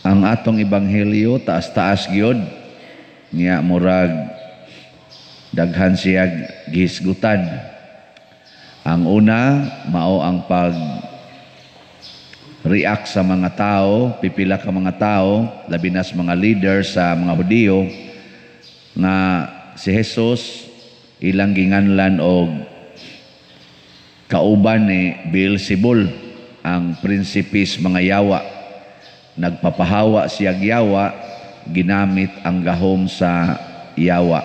ang atong ebanghelyo taas-taas gyud niya murag daghan siya gihisgutan. Ang una mao ang react sa mga tao, pipila ka mga tao, labi na sa mga leaders sa mga Hudiyo nga si Jesus ilang ginganlan og kauban ni Beelzebul, ang prinsipis mga yawa. Nagpapahawa siya yawa, ginamit ang gahom sa yawa.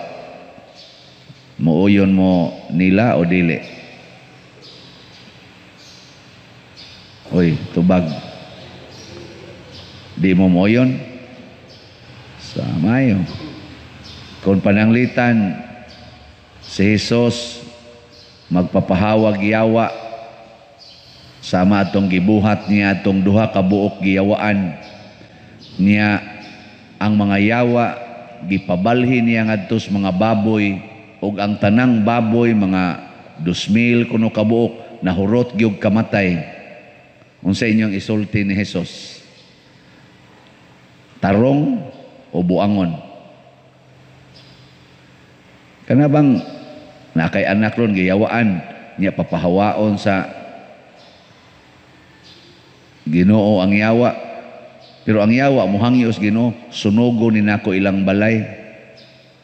Muuyon mo nila o dili? Uy, tubag. Di mo moyon? Sa mayo. Kung pananglitan si Jesus magpapahawag yawa, sama atong gibuhat niya atong duha ka buok giyawaan niya ang mga yawa, gipabalhin niya ngadto sa mga baboy, ug ang tanang baboy mga 2,000 kuno ka buok nahurot gyud kamatay. Unsa inyong isulti ni Jesus? Tarong o buangon? Kana bang nakay anak ron giyawaan niya papahawaon sa Ginoo ang yawa, pero ang yawa muhangyos Ginoo, sunugon ni nako ilang balay.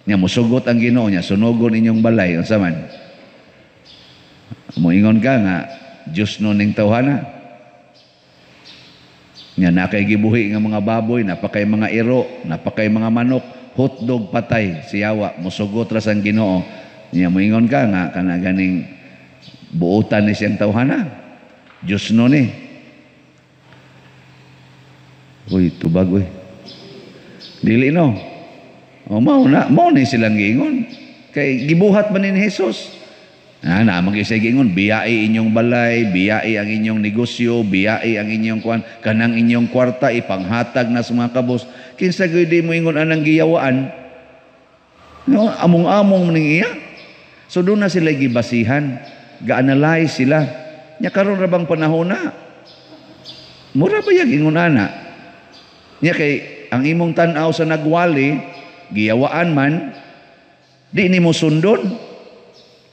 Nya musugot ang Ginoo niya, sunugon inyong balay. Unsa man? Moingon ka nga Dios no ning tawhana. Nya nakay gibuhi nga mga baboy, napakay mga iro, napakay mga manok, hotdog patay si yawa, musugot ra sang Ginoo. Nya moingon ka nga kana ganing buutan ni siyang tawhana. Dios no ni. Uy, tubag uy. Dili no. O mao ni silang giingon. Kay gibuhat man ni Jesus. Na mag-isay giingon, biyai inyong balay, biyai ang inyong negosyo, biyai ang inyong kanang inyong kwarta ipanghatag na sa mga kabos. Kinsa gyud di mo ingon anang giyawaan? No, among-among ning iya. So doon na sila gibasihan, ga-analyze sila. Nya karon ra bang panahon na? Mura ba yang ingon ana? Nya kay ang imong tan-aw sa nagwali, giyawaan man, di nimo sundon.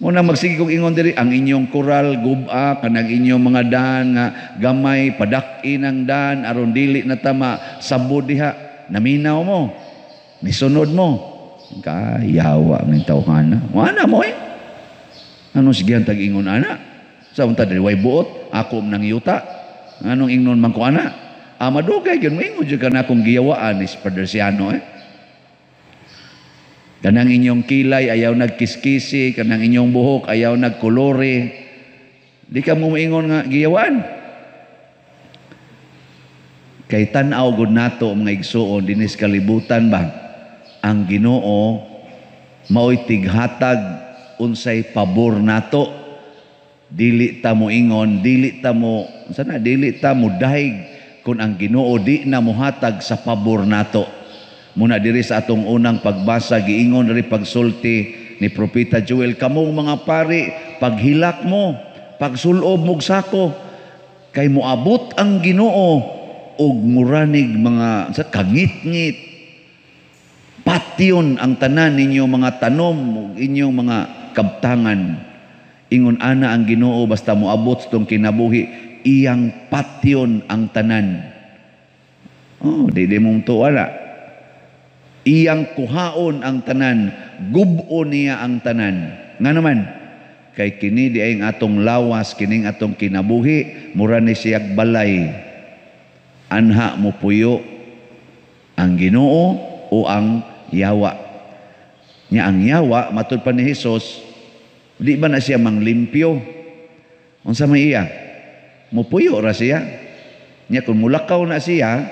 Muna magsige kong ingon diri, ang inyong koral, guba, kanang inyong mga daan nga gamay, padak-in ang daan, aron dili na tama, sabod diha, naminaw mo, nisunod mo. Kayawa ng tawhana. Ana mo eh. Anong sigihan tag-ingon ana? Sa unta diri, way buot, ako nang yuta. Anong ingnon man ko ana? Madugay yun, maingon dyan ka na akong giyawaan is Padersiano Kanang inyong kilay, ayaw nagkiskisi, kanang inyong buhok, ayaw nagkolore. Di ka mo maingon nga giyawaan. Kay tanaw gud nato mga igsuon, dinis kalibutan ba? Ang Ginoo, mao'y tighatag, unsay pabor nato. Dili ta mo ingon, dili ta mo dahig, kung ang Ginoo di na muhatag sa pabor nato. Muna diri sa atong unang pagbasa, giingon diri pagsulti ni Propeta Joel, kamong mga pari, paghilak mo, pagsulob mo sako, kay moabot ang Ginoo og muranig mga kangit-ngit, patyon ang tanan ninyo mga tanom ug inyong mga kabtangan. Ingon ana ang Ginoo basta moabot sa tong kinabuhi, iyang patyon ang tanan. Di mong tuwala. Iyang kuhaon ang tanan, gubo niya ang tanan. Nga naman, kay kini di ay atong lawas, kining atong kinabuhi, mura ni siyag balay. Anha mo puyo ang Ginoo o ang yawa. Nya ang yawa, matud pa ni Jesus, di ba na siya manglimpyo? Unsa may iya? Mupuyo ra siya. Nya kung mulakaw na siya,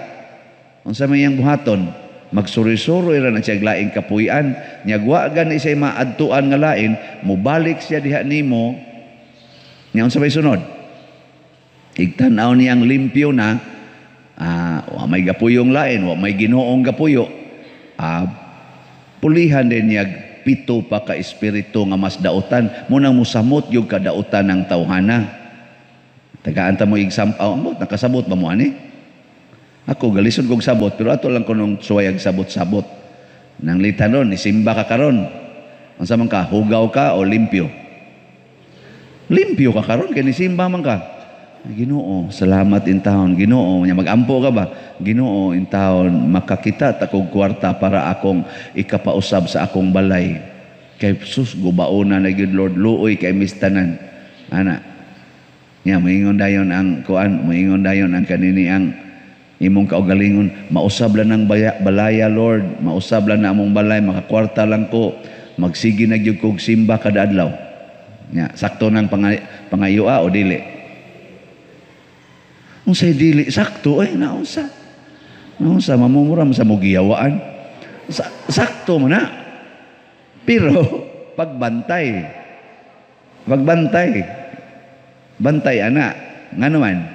unsa may yang buhaton? Magsuri-suri ra na siya laing kapuy-an. Nya wa gani siya maadtuan nga lain, mubalik siya diha nimo. Nya unsa may sunod? Igtan-aw niyang limpyo na, wa may gapuyong lain, wa may Ginoong gapuyo. Pulihan din niya 7 pa ka espiritu nga mas dautan, munang musamot yung kadautan ng tawhana. Tagaan ta mo example, nakasabot ba mo ani? Ako galison kog sabot pero ato lang kunong suwayag sabot-sabot. Nang litanon isimba ka karon. Unsa man ka, hugaw ka o limpyo? Limpyo ka karon kay nisimba man ka. Ginoo, salamat in taon. Ginoo, nya magampo ka ba? Ginoo, in taon makakita ta kog kwarta para akong ikapausab sa akong balay. Kay sus gubaona na gyud Lord, luoy kay mistanan. Ana. Nya moingon dayon ang kuan, moingon dayon ang kanini ang imong kaugalingon, mausab lang ng balaya Lord, mausab lang na among balay, makakwarta lang ko, magsige na gyud kog simba kada adlaw. Nya sakto nang pangayua o dili? Unsay dili sakto ay naunsa. Naunsa mamumura sa mogiyawaan. Sakto man na. Pero pagbantay. Bantay ana nganuman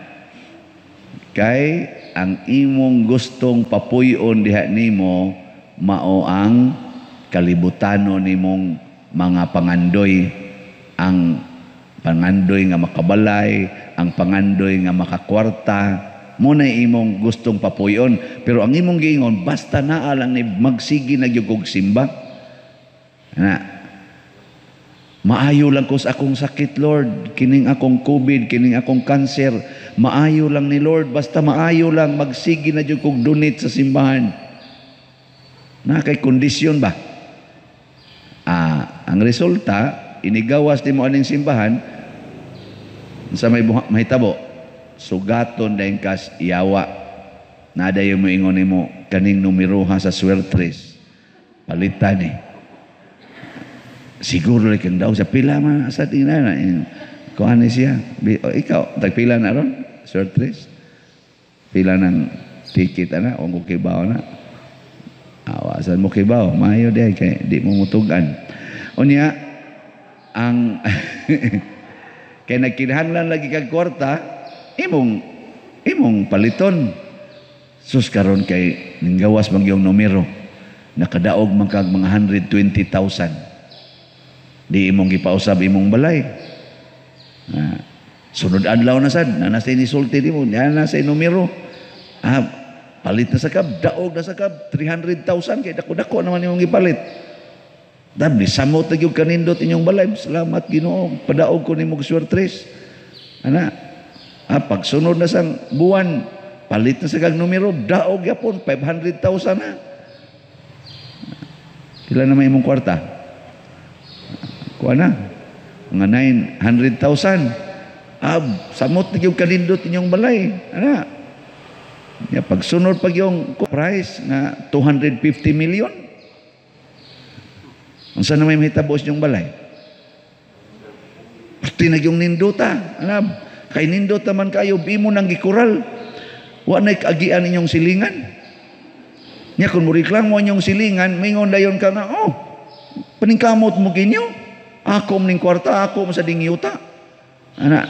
kay ang imong gustong papuyon diha nimo mao ang kalibutano nimong mga pangandoy, ang pangandoy nga makabalay, ang pangandoy nga makakwarta, mo na imong gustong papuyon. Pero ang imong giingon basta naa lang ni magsigi na gyud kog simba. Na maayo lang ko sa akong sakit, Lord. Kining akong COVID, kining akong cancer. Maayo lang ni Lord. Basta maayo lang, magsigi na dyan kong donate sa simbahan. Na kay kondisyon ba? Ang resulta, inigawas di mo aning simbahan, sa may mahitabo, sugaton dahil kas iyawa. Nada yung moingon mo, kaning numeroha sa swertres. Palitan eh. Siguro like daw sa pila man sa tingnan kuan ni siya. Ikaw tagpila na ron? Swertres. Pila ng ticket ana o kung kibaw na. Awasan mo kibaw, mayo di kay di mo mutugan. Unya ang kay nagkinahanglan lagi kag kwarta, imong paliton. Sus karon kay ninggawas man yung numero. Nakadaog man kag mga 120,000. Di imong gipausab imong balay. Sunod adlaw na sad, nanasay ni sulti nimo, nanasay numero. Palit na sa kab, daog na sa kab, 300,000 kay dako-dako naman imong gipalit. Dabli samot na gyud kanindot inyong balay. Salamat Ginoo, padaog ko nimo swertres. Ana, pag sunod na sang buwan, palit na sa kag numero, daog yapon 500,000 na. Pila na may imong kwarta? Kuha na, mga 900,000. Samot na yung kanindot inyong balay. Ano? Pagsunod pag yung price na 250 million. Ang saan na may mahitabo sa inyong balay? Pati na yung ninduta. Ano? Kay ninduta man kayo, bimo nang gikural. Wa na'y kaagian inyong silingan. Nya kung muriklang mo inyong silingan, mingon dayon ka nga, paningkamot mo kinyo. Ako mning kwarta, ako sa dingyuta. Ana,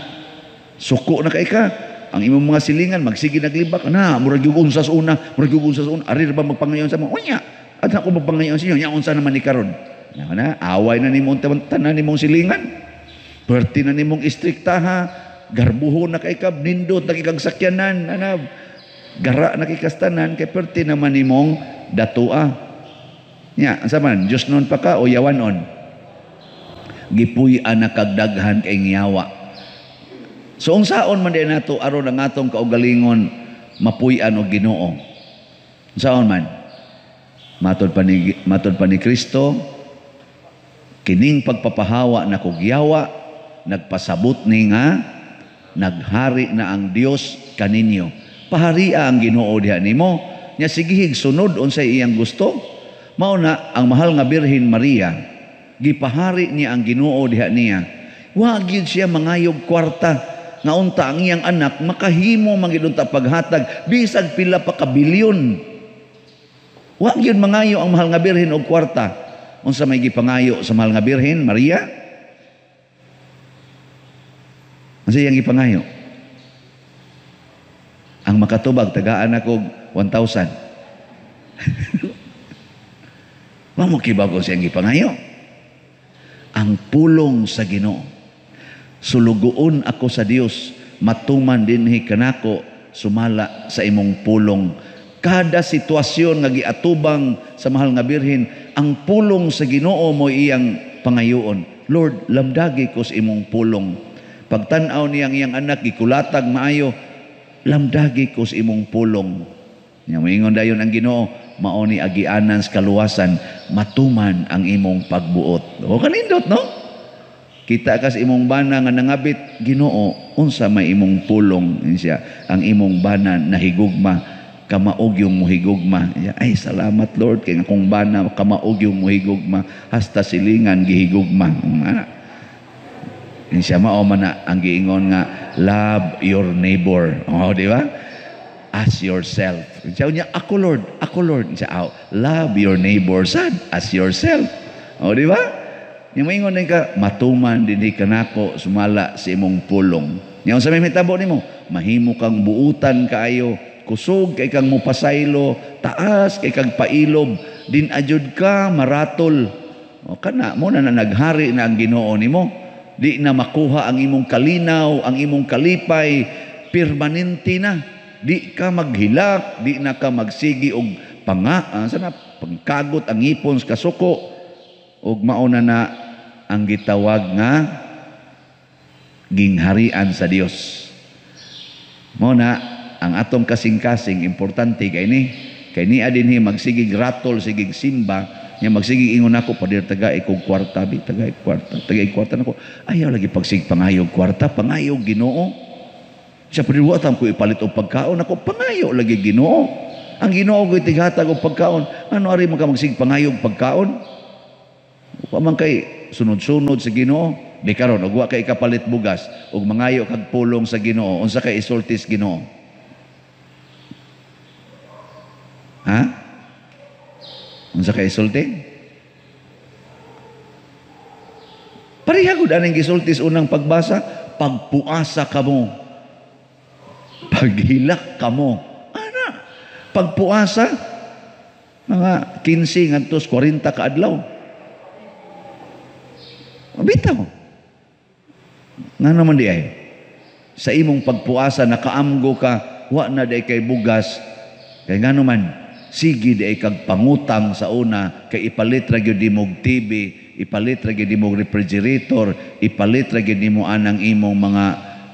suko na kay ka. Ang imong mga silingan, magsige naglibak. Ana, murag yung unsas una, Arir ba magpangayon sa mga? Unya, at ako magpangayon sa inyo. Nya, unsa naman ni karon. Ana, away na nimong tanan nimong silingan. Perti na nimong istrikta ha. Garbuho na kay ka, nindot na kikag sakyanan. Ana, gara na kikastanan, kay perti naman nimong datua. Nya, ansa man, Diyos nun pa ka o yawanon? Gipuy-an na kagdaghan kay ngiyawa. So unsaon man din nato aron ang atong kaugalingon mapuy-an og Ginoo. Unsaon man? Matod pa ni Kristo, kining pagpapahawa na kog yawa, nagpasabot ni nga naghari na ang Dios kaninyo. Paharia ang Ginoo diha nimo. Nya sigihig sunod unsay iyang gusto. Mao na ang mahal nga Birhen Maria. Gipahari niya ang Ginoo diha niya. Wa gyud siya mangayog kwarta nga unta ang iyang anak makahimo mangidunta paghatag bisag pila pa ka bilyon. Wa gyud mangayo ang mahal nga Birhen og kwarta. Unsa may gipangayo sa mahal nga Birhen Maria? Unsa iyang gipangayo? Ang makatubag tagaan ako 1,000. Wa mo kibago siyang gipangayo. Ang pulong sa Ginoo. Sulugoon ako sa Dios, matuman dinhi kanako sumala sa imong pulong. Kada sitwasyon nga giatubang sa mahal nga birhen, ang pulong sa Ginoo mo iyang pangayoon. Lord, lamdagi ko sa imong pulong. Pagtan-aw niyang iyang anak gikulatag maayo, lamdagi ko sa imong pulong. Nya moingon dayon ang Ginoo, mao ni agianan sa kaluwasan, matuman ang imong pagbuot. O kanindot, no? Kita kas imong bana nga nangabit, Ginoo, unsa may imong pulong siya, ang imong bana nahigugma, kamaog yung muhigugma. Ay, salamat Lord, kay akong bana kamaog yung muhigugma, hasta silingan gihigugma. Siya mao man na ang giingon nga, love your neighbor. Oh, di ba? As yourself. Siya niya, ako Lord. Siya, love your neighbor, sad, as yourself. O, di ba? Yung maingon din ka, matuman din ka nako, sumala sa imong pulong. Yung sa may mitabo ni mo, mahimo kang buutan kaayo, kusog kay kang mupasaylo, taas kay kang pailob, din adyod ka, maratol. O kana, mo na naghari na ang Ginoo ni mo. Di na makuha ang imong kalinaw, ang imong kalipay, permanente na. Di ka maghilak, di na ka magsigi og pangkagot ang ipon sa kasuko, og mauna na ang gitawag nga gingharian sa Dios. Muna ang atong kasing-kasing importante kay ni adinhi magsigig ratol sigig simba, nya magsigig ingon ako padir taga ikog kwarta bi taga kwarta nako, ayaw lagi pagsig pangayog kwarta, pangayog Ginoo. Siya padir watam ko ipalit og pagkaon ako, pangayo lagi Ginoo. Ang Ginoo ko tighatag og pagkaon, ano ari man ka magsig pangayog pagkaon? Pamang kay sunod-sunod sa Ginoo, di karon og wa kay kapalit bugas ug mangayo kag pulong sa Ginoo, unsa kay isultis Ginoo? Ha? Unsa kay isulti? Pareha gud aning gisultis unang pagbasa, pagpuasa kamo, paghilak kamo. Ana, pagpuasa mga 15 ngantos 40 ka adlaw. Bitaw. Nga naman di ay. Sa imong pagpuasa, nakaamgo ka, wa na di kay bugas. Kaya nga naman, sige di ay kag pangutang sa una, kay ipalit ra gyud imong TV, ipalit ra gyud imong refrigerator, ipalit ra gyud nimo anang imong mga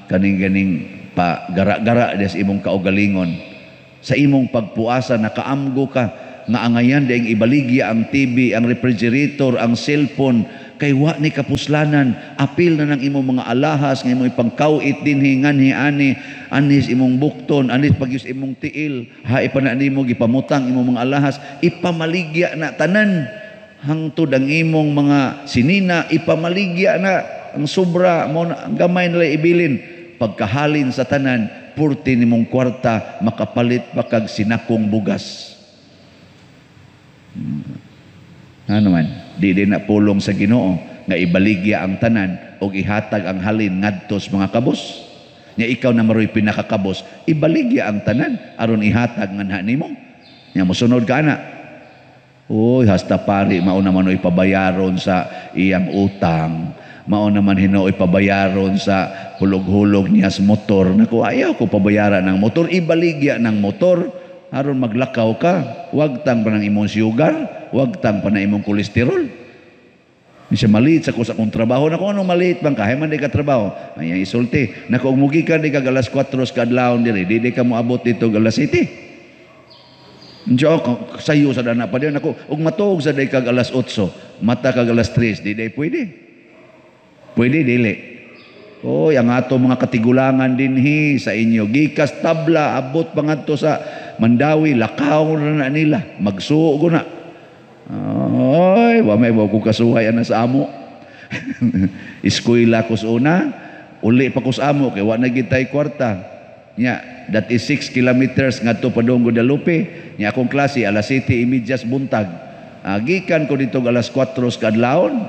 kaning-ganing pa gara-gara des imong kaugalingon. Sa imong pagpuasa, nakaamgo ka, nga angayan di ang ibaligya ang TV, ang refrigerator, ang cellphone, kay wa ni kapuslanan, apil na ng imong mga alahas, ng imong ipangkawit din hinganhi anis imong bukton, anis pagyus imong tiil, pa na nimo gipamutang imong mga alahas, ipamaligya na tanan, hangtod ang imong mga sinina, ipamaligya na ang sobra, mo na, ang gamay nila ibilin, pagkahalin sa tanan, purti nimong kwarta, makapalit pa kag sinakong bugas. Ano man, di na pulong sa Ginoo nga ibaligya ang tanan o ihatag ang halin ngadtos mga kabos. Nya ikaw na maroy pinakakabos, ibaligya ang tanan aron ihatag nganha nimo. Nya mosunod ka na. Uy, hasta pari mao naman oy pabayaron sa iyang utang. Mao naman hinoy pabayaron sa hulog-hulog niya sa motor. Naku, ayaw ko pabayaran ng motor, ibaligya ng motor aron maglakaw ka. Wag tang pa ng imong sugar, wag tang pa na imong kolesterol. Siya maliit sa kusa kong trabaho. Naku, anong maliit bang kahit man di ka trabaho? Ay, isulti. Naku, umugi ka di ka alas 4 ka adlawon diri, di ka mo abot dito alas 7. Diyo, sayo sa dana pa din. Naku, ug matuog sa di ka alas 8, mata ka alas 3, di pwede. Pwede, dili. Oy, ang ato mga katigulangan dinhi sa inyo. Gikas tabla, abot pa ngadto sa Mandawi, lakaw na nila. Magsugo na. Oy, wa may ko kasuhay ana sa amo. Eskwela ko sa una, uli pa ko sa amo kay wa na gitay kwarta. Nya, that is 6 kilometers ngadto padung Guadalupe. Nya akong klase alas 7:30 buntag. Gikan ko dito alas 4 kadlawon,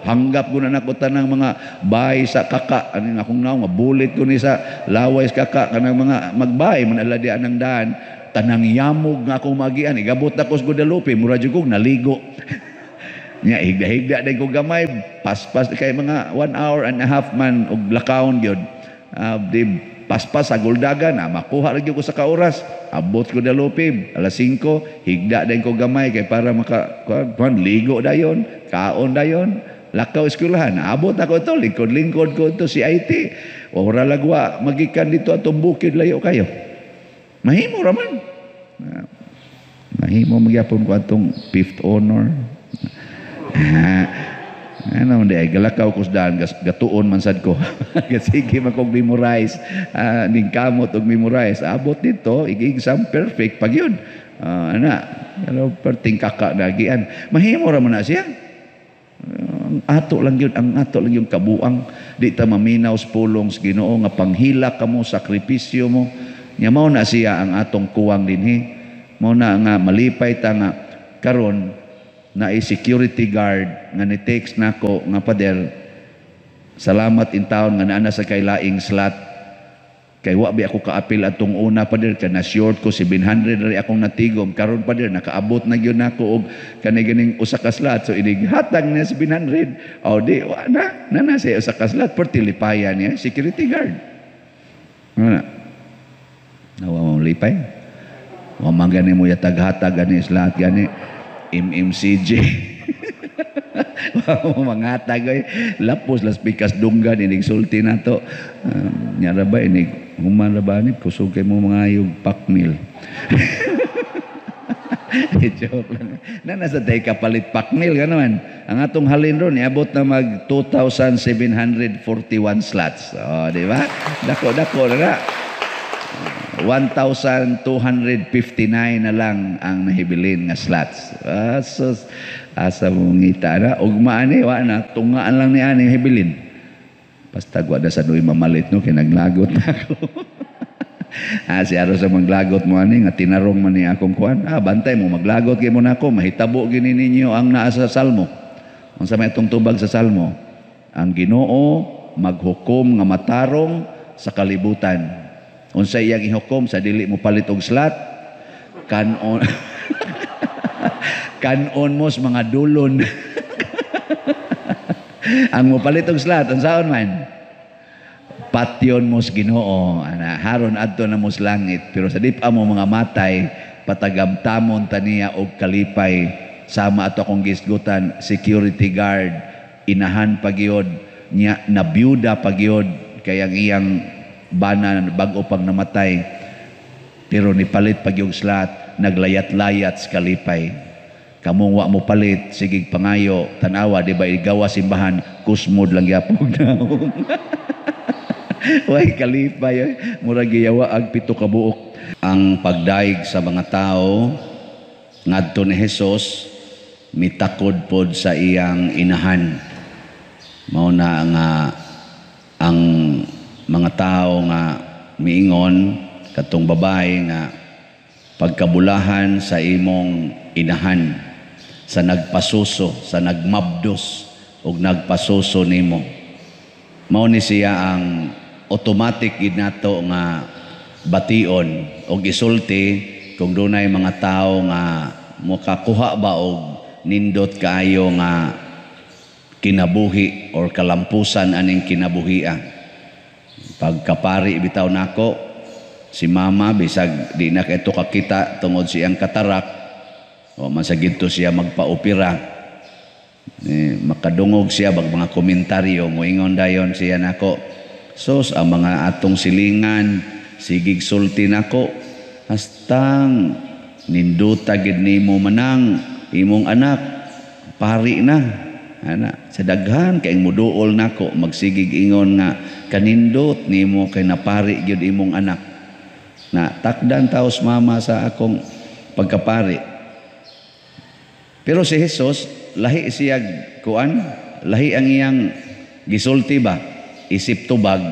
hanggap ko na nako tanang mga bay sa kaka. Ano akong naong mabulit ko ni sa laway sa kaka kanang mga magbay manaladian ng daan. Tanang yamog nga akong magian, igabot na ko sa Guadalupe, mura jud kog naligo. Nya higda-higda day ko gamay, paspas kay mga 1.5 hours man og lakawon gyud. Di paspas sa guldagan, makuha lagi ko sa kauras, abot ko na lupib, alas 5, higda din ko gamay, kay para ligo dayon, kaon dayon, lakaw eskwelahan, abot ako ito, lingkod-lingkod ko ito si IT, ora lagwa, magikan dito atong bukid layo kayo. Mahimo raman. Mahimo magyapon ko atong 5th honor. Ano, hindi, galakaw ko sa daan, gatuon man sad ko. Sige, makog-memorize. Ning kamot og memorize. Abot dito, exam perfect, pag yun. Perting kakak nagian. Mahimo raman na siya. Ang ato lang yun kabuang. Di ta maminaw sa pulong sa Ginoo nga panghila ka mo, sakripisyo mo. Nya mao na siya ang atong kuwang dinhi. Mao na nga malipay ta nga karon na security guard nga ni-text nako nga pader, salamat in town nga naana sa kailaing slot kay wa bi ako kaapil atong una pader kay na short ko 700 ri akong natigom karon pader nakaabot na gyud nako og kanay ganing usa ka slot, so hatag na 700 di wa na siya usa ka slot per tilipayan niya security guard nawa mo lipay wa man gani mo yatag-hatag gani slot gani MMCJ. Mangatag ay lapos las pikas dunggan inig sulti nato. Nyara ba inig human ra ba ni pusog kay mo mga ayog pakmil. Joke lang. Nasa tay kapalit pakmil ganaman. Ang atong halin ron niabot na mag 2,741 slots. Di ba? Dako na. 1,259 na lang ang nahibilin nga slots. Asa mong ngita na. Ugmaan wa na. Tungaan lang ni ani hibilin. Basta gwa da sa doy mamalit no. Kinaglagot na ako. Si Aro sa maglagot mo ani. Nga tinarong man ni akong kuhan. Bantay mo. Maglagot kayo mo na ako. Mahitabo gini ninyo ang naa sa salmo. Ang sa may itong tubag sa salmo. Ang Ginoo maghukom nga matarong sa kalibutan. Unsay iyang ihukom sa dili mo palit og slot kanon kanon mo sa mga dulon. Ang mo palit og slot unsaon man patyon mo sa Ginoo haron adto na mo sa langit, pero sa dipa mo mga matay patagamtamon taniya og kalipay sama ato akong gisgutan security guard inahan pagyod niya na byuda pagyod kay ang iyang bana bago pang namatay, pero nipalit pag yung slot, naglayat-layat sa kalipay. Kamong wa mo palit, sigig pangayo, tanawa, di ba igawa simbahan, kusmod lang yapog naong. Way kalipay, murag giyawa ag 7 ka buok. Ang pagdaig sa mga tao, ngadto ni Hesus, mitakod pod sa iyang inahan. Mao na nga ang mga tao nga miingon katong babae nga pagkabulahan sa imong inahan sa nagpasuso, sa nagmabdos ug nagpasuso nimo. Mao ni siya ang automatic gid nato nga bation og isulti kung dunay mga tao nga mokakuha ba og nindot kaayo nga kinabuhi or kalampusan aning kinabuhian. Pagkapari bitaw nako si mama bisag di na kaito kakita tungod siyang katarak o masagid to siya magpaopera makadungog siya bag mga komentaryo moingon dayon siya nako sos ang mga atong silingan sigig sulti nako hastang ninduta gid nimo manang imong anak pari na ana sa daghan kay muduol nako magsigig ingon nga kanindot nimo kay napari gyud imong anak na takdan taos mama sa akong pagkapari. Pero si Jesus lahi siya kuan, lahi ang iyang gisulti ba isip tubag.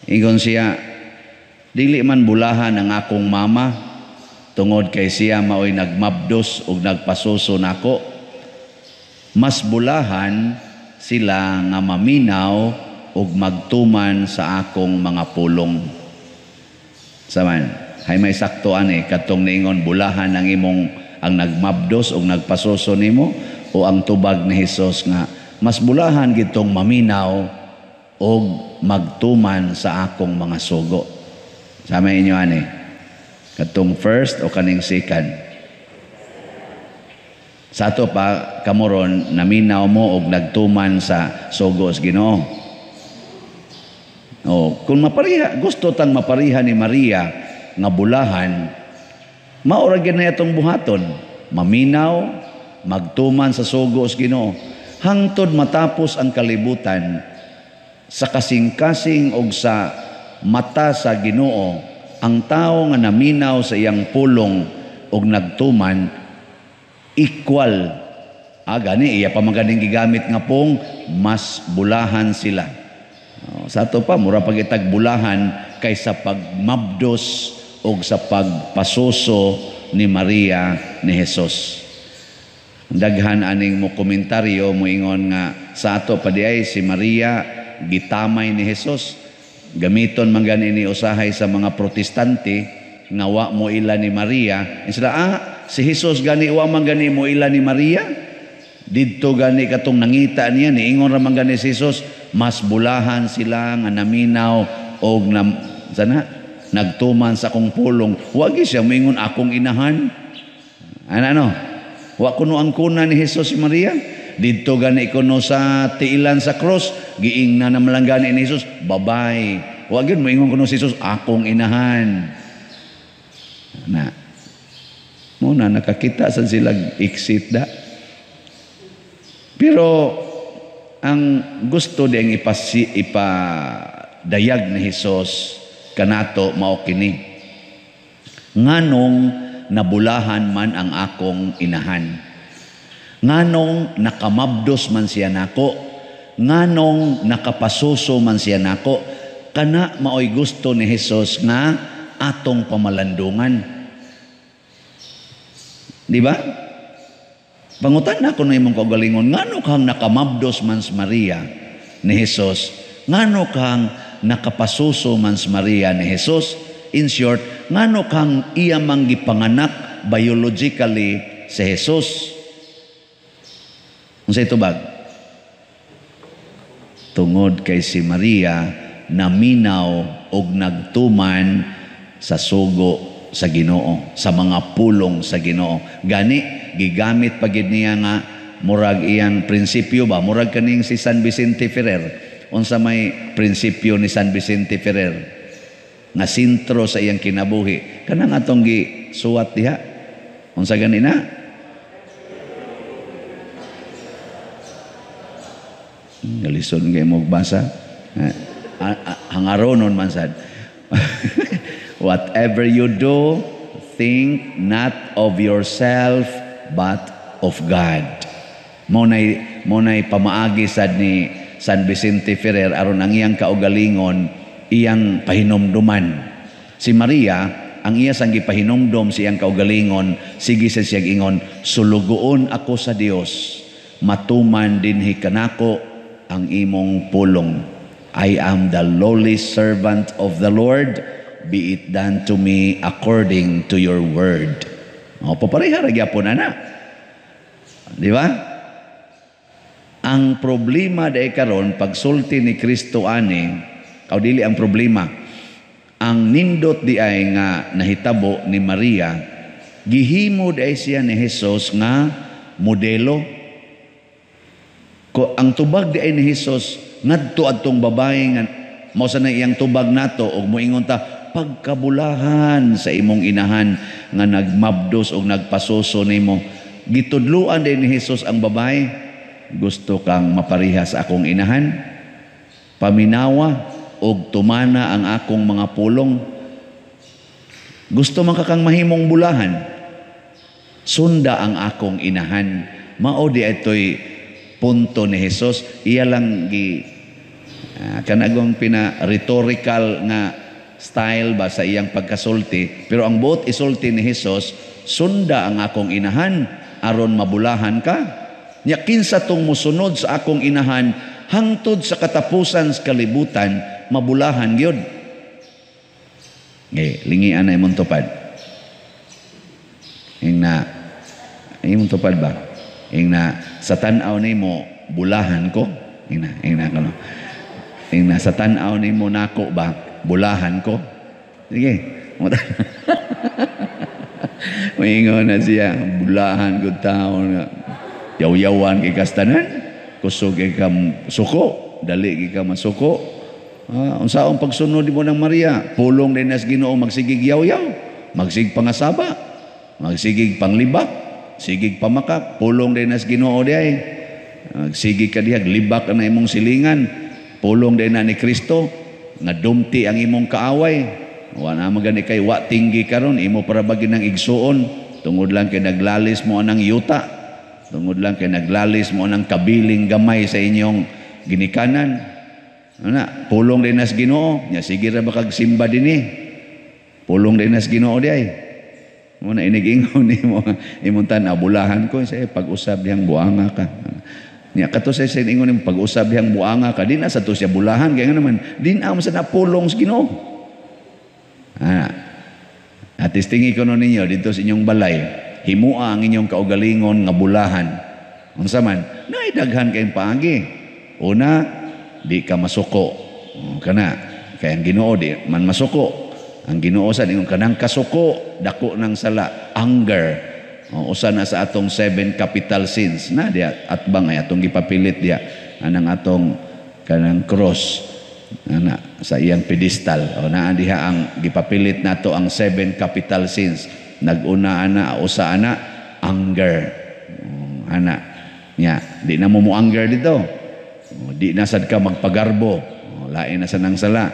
Ingon siya dili man bulahan ang akong mama tungod kay siya maoy nagmabdos ug nagpasuso nako. Mas bulahan sila nga maminaw ug magtuman sa akong mga pulong. Saman, hay may saktoan katong ningon bulahan ang imong ang nagmabdos ug nagpasuso nimo o ang tubag ni Hesus nga mas bulahan gitong maminaw og magtuman sa akong mga sugo. Sama inyo ani. Katong first o kaning second. Sa ato pa kamoron naminaw mo og nagtuman sa sugo sa Ginoo. Kung mapariha, gusto tang mapariha ni Maria nga bulahan, maura gyud na itong buhaton, maminaw, magtuman sa sugo sa Ginoo hangtod matapos ang kalibutan sa kasing-kasing og sa mata sa Ginoo. Ang tao nga naminaw sa iyang pulong og nagtuman equal. Gani iya pa maganing gigamit nga pong mas bulahan sila. Sa ato pa mura pagitag bulahan kaysa pagmabdos og sa pagpasuso ni Maria ni Jesus. Daghan aning mo komentaryo mo ingon nga sa ato pa diay si Maria gitamay ni Jesus. Gamiton man gani ni usahay sa mga protestante nga wa mo ila ni Maria. Sila si Jesus gani wa man gani mo ila ni Maria. Didto gani katong nangita niya ni ingon ra man gani si Jesus mas bulahan sila nga naminaw og nagtuman sa akong pulong. Wagi siya moingon akong inahan. Ano? Wa kuno ang kuna ni Jesus si Maria. Didto gani kuno sa tiilan sa cross, giing na namlanggani ni Jesus, babay. Wa gyud moingon kuno si Jesus akong inahan. Muna nakakita sa sila exit da. Pero ang gusto diyang ipadayag ni Jesus kanato mao kini. Nganong nabulahan man ang akong inahan. Nganong nakamabdos man siya nako. Nganong nakapasuso man siya nako. Kana maoy gusto ni Jesus nga atong pamalandungan. Di ba? Pangutan na ko na imong kaugalingon, ngano kang nakamabdos man sa Maria ni Jesus? Ngano kang nakapasuso man sa Maria ni Jesus? In short, ngano kang iya mang gipanganak biologically si Jesus? Unsay tubag? Tungod kay si Maria naminaw og nagtuman sa sugo sa Ginoo, sa mga pulong sa Ginoo. Gani gigamit pagid niya nga murag iyang prinsipyo ba, murag kaning si San Vicente Ferrer. Unsa may prinsipyo ni San Vicente Ferrer nga sentro sa iyang kinabuhi, kanang atong gisuwat diha. Unsa gani na? Galison kay mo basa. Hangaronon man sad. Whatever you do, think not of yourself but of God. Monay pamaagi sad ni San Vicente Ferrer aron ang iyang kaugalingon iyang pahinomduman. Si Maria ang iya sang gipahinomdom sa iyang kaugalingon, sige sa siyang ingon, sulugoon ako sa Dios, matuman dinhi kanako ang imong pulong. I am the lowly servant of the Lord, be it done to me according to your word. Papareha ra gyapon ana. Di ba? Ang problema day karon pagsulti ni Kristo ani, kaw dili ang problema. Ang nindot di ay nga nahitabo ni Maria, gihimo day siya ni Jesus nga modelo. Ang tubag di ay ni Jesus ngadto adtong babae nga mao sa iyang tubag nato og moingon ta pagkabulahan sa imong inahan nga nagmabdos og nagpasuso nimo. Gitudluan din ni Jesus ang babae, gusto kang mapariha sa akong inahan, paminawa og tumana ang akong mga pulong. Gusto man ka kang mahimong bulahan, sunda ang akong inahan. Mao di ito'y punto ni Jesus. Iya lang kanagong pina-rhetorical nga style ba sa iyang pagkasulti. Pero ang buot isulti ni Jesus, sunda ang akong inahan aron mabulahan ka. Nya kinsa tong musunod sa akong inahan hangtod sa katapusan sa kalibutan, mabulahan gyud. Lingian na imong tupad. Imong tupad ba? Sa tan-aw nimo bulahan ko. Ina kano. Yung nasa tanaw ni mo nako ba, bulahan ko. Sige, maingon na siya, bulahan ko tao na yaw-yawan kay kastanan, kusog kay kam suko, dali kay ka masuko. Unsaong pagsunod mo ng Maria, pulong din nas Ginoo magsigig yaw-yaw, magsig pangasaba, magsigig panglibak, sigig pamakak, pulong din nas Ginoo diay. Magsigig ka diha, libak na imong silingan, pulong din na ni Kristo, nga dumti ang imong kaaway. Wala magani kay wa tinggi karon imo para bagi ng igsuon, tungod lang kay naglalis mo anang yuta, tungod lang kay naglalis mo anang kabiling gamay sa inyong ginikanan. Ana, pulong din nas Ginoo, nya sige ra bakag simba dinhi. Pulong din nas Ginoo di ay. Mo na inig-ingon nimo imong tan abulahan ko sa pag-usab diyang buanga ka. Nya kato sa ingon nimo pag-usab diyang buanga ka, di na sa to siya bulahan kay nga naman din am sa napulong sa Ginoo. At istingi ko nun ninyo dito sa inyong balay, himua ang inyong kaugalingon nga bulahan. Unsa man, naidaghan kayong paagi. Una, di ka masuko. Kana, kaya ang Ginoo di man masuko. Ang Ginoo sa ingon kanang kasuko, dako ng sala, anger. Usa na sa atong 7 capital sins na diya atbang ay atong gipapilit diya anang atong kanang cross. Sa iyang pedestal o naa diha ang gipapilit nato ang 7 capital sins. Nag-una ana usa ana anger. Ana nya di na mo anger dito. Di na sad ka magpagarbo. Lain na sa nang sala.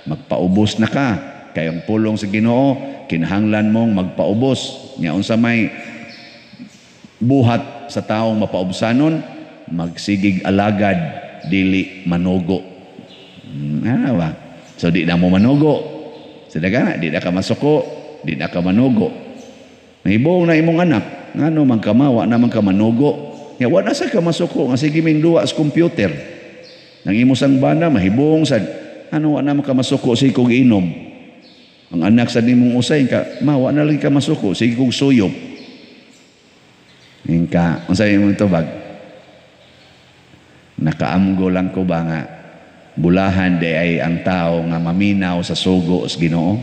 Magpaubos na ka kay ang pulong sa Ginoo kinahanglan mong magpaubos. Nya unsa may buhat sa taong mapaubsanon, magsigig alagad dili manugo. Ano ba? So di na mo manugo. Sadaga, di na ka masuko, di na ka manugo. Nahibong na imong anak, ngano man kamawa naman ka manugo. Ya wala sa ka masuko, nga sige ming duwa sa computer. Nang imo sang bana mahibong sad, ano wa naman ka masuko sige kog inom. Ang anak sa nimong usay ka, mawa na lang ka masuko sige kog suyop. Ingka, unsay imong tubag? Nakaamgo lang ko ba nga bulahan de ay ang tao nga maminaw sa sugo sa Ginoo.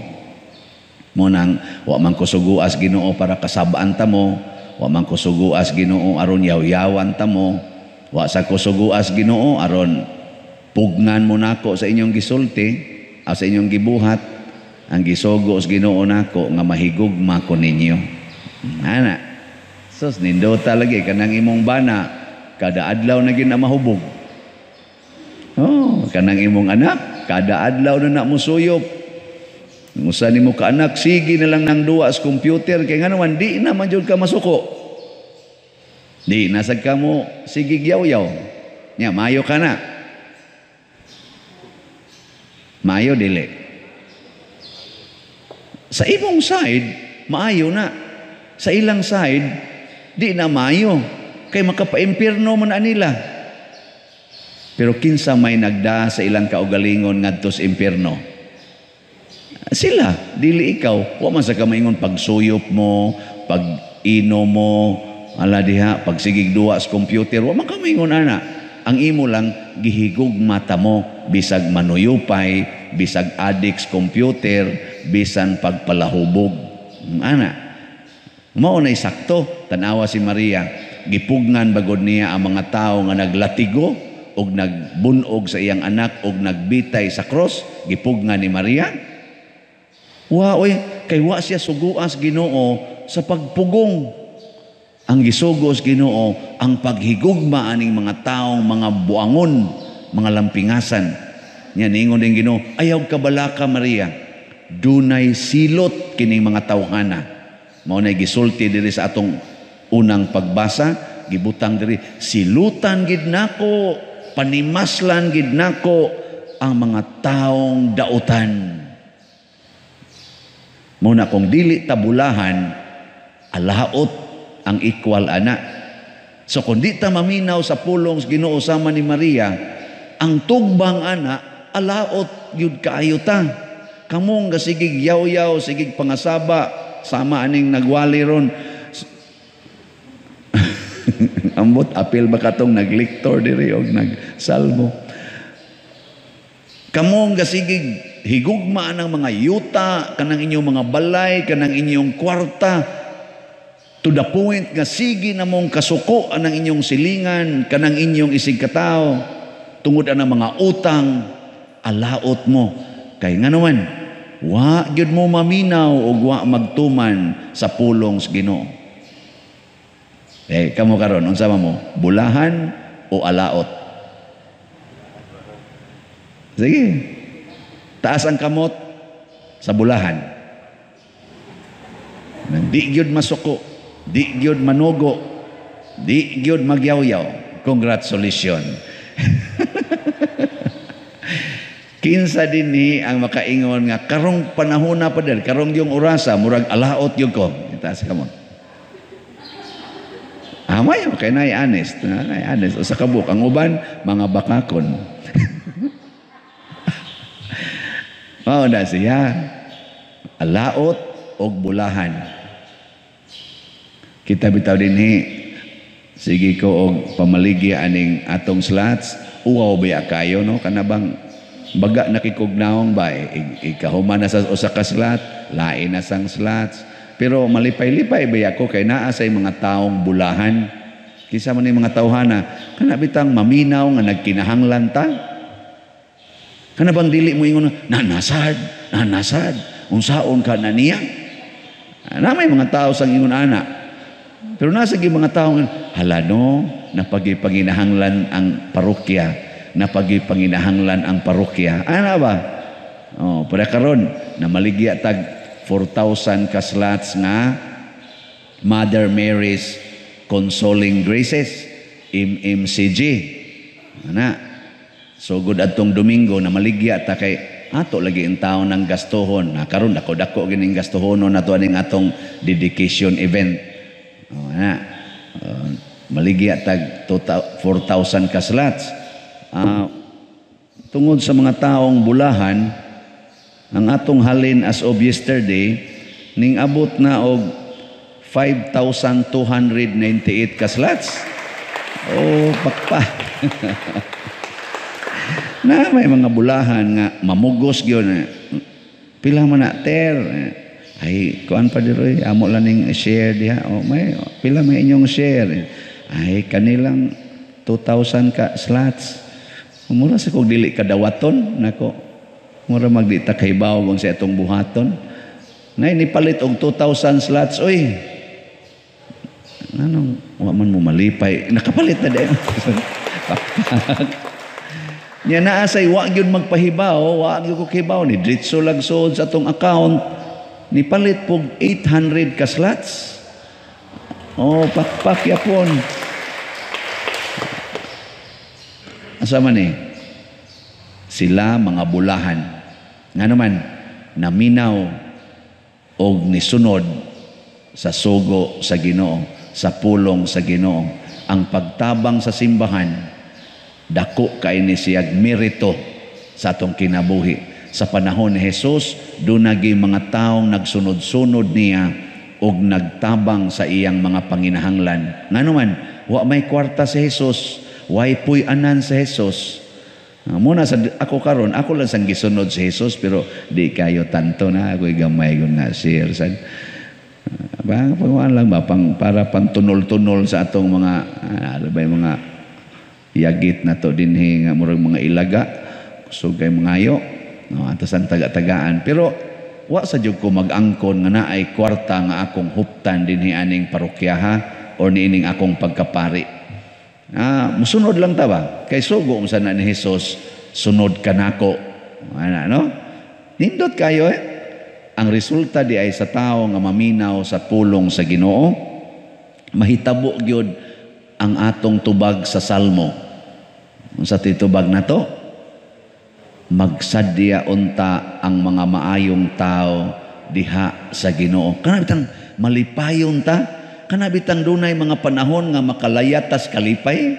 Mo nang wa man ko suguas Ginoo para kasabaan ta mo, wa man ko suguas Ginoo aron yaw-yawan ta mo, wa sa ko suguas Ginoo aron pugnan mo nako sa inyong gisulti, sa inyong gibuhat. Ang gisugo sa Ginoo nako nga mahigugma ko ninyo. Ana. Sus nindota lagi kanang imong bana kada adlaw na gyud na mahubog. Kanang imong anak, kada adlaw na mo suyop. Musa nimo ka anak, sige na lang nang duwa sa computer, kay nga naman, di naman yun ka masuko. Di, nasag ka mo, sige yaw-yaw. Nya, mayo ka na. Mayo, dili. Sa imong side, maayo na. Sa ilang side, di na mayo. Kay makapa-impirno man na nila. Pero kinsa may nagda sa ilang kaugalingon ngadto sa impierno? Sila, dili ikaw. Wa man sa kamaingon pagsuyop mo, pag-ino mo, ala diha, pagsigig duwa sa computer, wa man kamaingon ana. Ang imo lang gihigog mata mo bisag manuyupay, bisag addicts computer, bisan pagpalahubog. Ana. Mao nay sakto tanawa si Maria, gipugnan bagod niya ang mga tawo nga naglatigo og nagbunog sa iyang anak og nagbitay sa cross, gipugnan ni Maria. Wa oy, kay wa siya suguas Ginoo sa pagpugong. Ang gisugos Ginoo ang paghigugma aning mga taong mga buangon, mga lampingasan. Nya ningon ding Ginoo, ayaw ka balaka Maria, dunay silot kining mga tawhana. Mao nay gisulti diri sa atong unang pagbasa, gibutang diri, silutan gid nako, panimaslan gid nako ang mga taong dautan. Muna kung dili tabulahan, alaot ang equal ana. So kung di ta maminaw sa pulong sa Ginoo sama ni Maria, ang tugbang ana, alaot yun kaayo ta. Kamong gasigig yaw-yaw, sigig pangasaba, sama aning nagwali ron. Ambot, apil ba katong nagliktor diri o nagsalmo. Kamong gasigig higugma ng mga yuta, kanang inyong mga balay, kanang inyong kwarta, to the point nga sige na mong kasuko ang inyong silingan, kanang inyong isig katao, tungod ang mga utang, alaot mo. Kay nga naman, wa gyud mo maminaw o wa magtuman sa pulong sa Ginoo. Kamo karon unsa mo? Bulahan o alaot? Sige. Taas ang kamot sa bulahan. Di gyud masuko, di gyud manugo, di gyud magyaw-yaw. Congratulations. Kinsa dinhi ang makaingon nga karong panahon na pa din, karong yung orasa murag alaot yung ko. Taas kamot. Amay kay nay honest, nay honest usa ka buk ang uban mga bakakon. Mao na siya alaot og bulahan. Kita bitaw dinhi sige ko og pamaligi aning atong slots, uwaw ba kayo no kanabang baga nakikugnaong ba ikahuman na sa usa ka slot, lain na sang slots. Pero malipay-lipay ba ako kay naa say mga taong bulahan. Kisa man ni mga tawhana kana bitang maminaw nga nagkinahanglan ta. Kana bang dili mo ingon nanasad unsaon ka na niya. Na may mga tao sang ingon ana. Pero nasa gi mga tao hala no napagipanginahanglan ang parokya, napagipanginahanglan ang parokya. Ana ba? Oh, para karon na maligya tag 4,000 ka slots nga Mother Mary's Consoling Graces MMCG. Ana. So good atong Domingo na maligya ta kay ato lagi ang taon ng gastuhon. Karon dako-dako gining gastuhonon nato aning atong dedication event. Ana. Maligya tag 4,000 ka slots. Tungod sa mga taong bulahan, ang atong halin as of yesterday ning abot na og 5,298 ka slots. Oh, pakpa. Na may mga bulahan nga mamugos gyud. Pila man na ter. Ay kuan pa diroy amo lang ning share diha. Oh, may pila may inyong share. Ay kanilang 2,000 ka slots. Mura sa kog dili kadawaton nako. Mura magdita kay bawo kung sa atong buhaton. Nay nipalit og 2,000 slots oy. Anong wa man mo malipay. Nakapalit na dayon. Nya naa say wa gyud magpahibaw, wa gyud ko kibaw ni diretso lang sud sa atong account ni palit pog 800 ka slots. Oh, pakpak yapon. Asa man ni? Sila mga bulahan. Nga naman naminaw og nisunod sa sugo sa Ginoo, sa pulong sa Ginoo. Ang pagtabang sa simbahan dako kay ni siyag merito sa atong kinabuhi. Sa panahon ni Jesus, dunagi mga taong nagsunod-sunod niya og nagtabang sa iyang mga panginahanglan. Nganuman, wa may kwarta si Jesus, way puy-anan si Jesus. Muna sa ako karon, ako lang sang gisunod si Jesus pero di kayo tanto na ako gamay gud na share sad. Bang pagwan lang ba para pantunol-tunol sa atong mga ano ba mga yagit na to dinhi nga murag mga ilaga sugay mangayo no atas ang taga-tagaan pero wa sa jud ko mag-angkon nga naay kwarta nga akong huptan dinhi aning parokyaha o niining akong pagkapari. Musunod lang ta ba kay sugo unsa na ni Jesus sunod kanako ana no nindot kayo ang resulta di ay sa tao nga maminaw sa pulong sa Ginoo mahitabo gyud ang atong tubag sa salmo. Sa titubag na to, magsadya unta ang mga maayong tao diha sa Ginoo. Kanabitang malipayon ta, kanabitang dunay mga panahon nga makalayatas kalipay.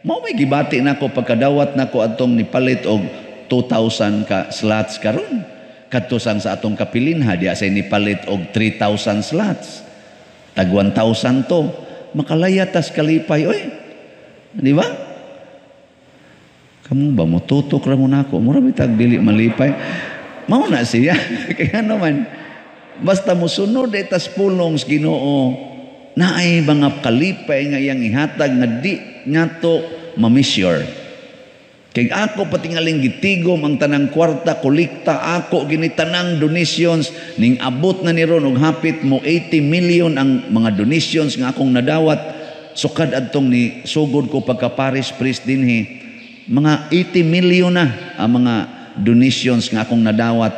Mao may gibati nako pagkadawat nako atong nipalit og 2,000 ka slots karon. Kadto sang sa atong kapilinha diha say nipalit og 3,000 slots. Tag 1,000 to, makalayatas kalipay oy. Di ba? Kamu ba mo tutok ra mo nako, mura bitag dili malipay. Mao na siya. Kaya naman basta mosunod tas pulong sa Ginoo, naay mga kalipay nga iyang ihatag nga di nyato mamisyur. Kay ako patingaling gitigom ang tanang kwarta, kolekta, ako ginitanang donations, ning abot na ni ron og hapit mo 80 million ang mga donations nga akong nadawat. Sukad adtong ni sugod ko pagka parish priest dinhi, mga 80 million na ang mga donations nga akong nadawat.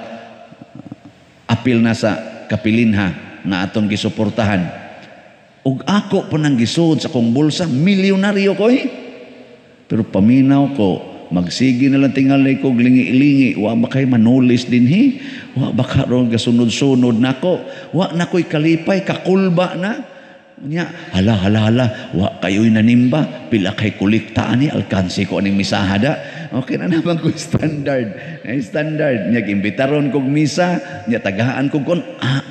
Apil na sa kapilinha nga atong gisuportahan. Ug ako pa nang gisuod sa akong bulsa, milyonaryo ko eh. Pero paminaw ko, magsigi na lang tingalay ko lingi-lingi, wa ba kay manulis dinhi, wa ba karon gasunod-sunod nako, wa na ko'y kalipay, kakulba na nya, hala, wa kayo'y nanimba, pila kay kuliktaan ni, alkansi ko aning misahada. Okay na naman ko standard. Standard. Nya gimbitaron kog misa, nya tagaan kog kon,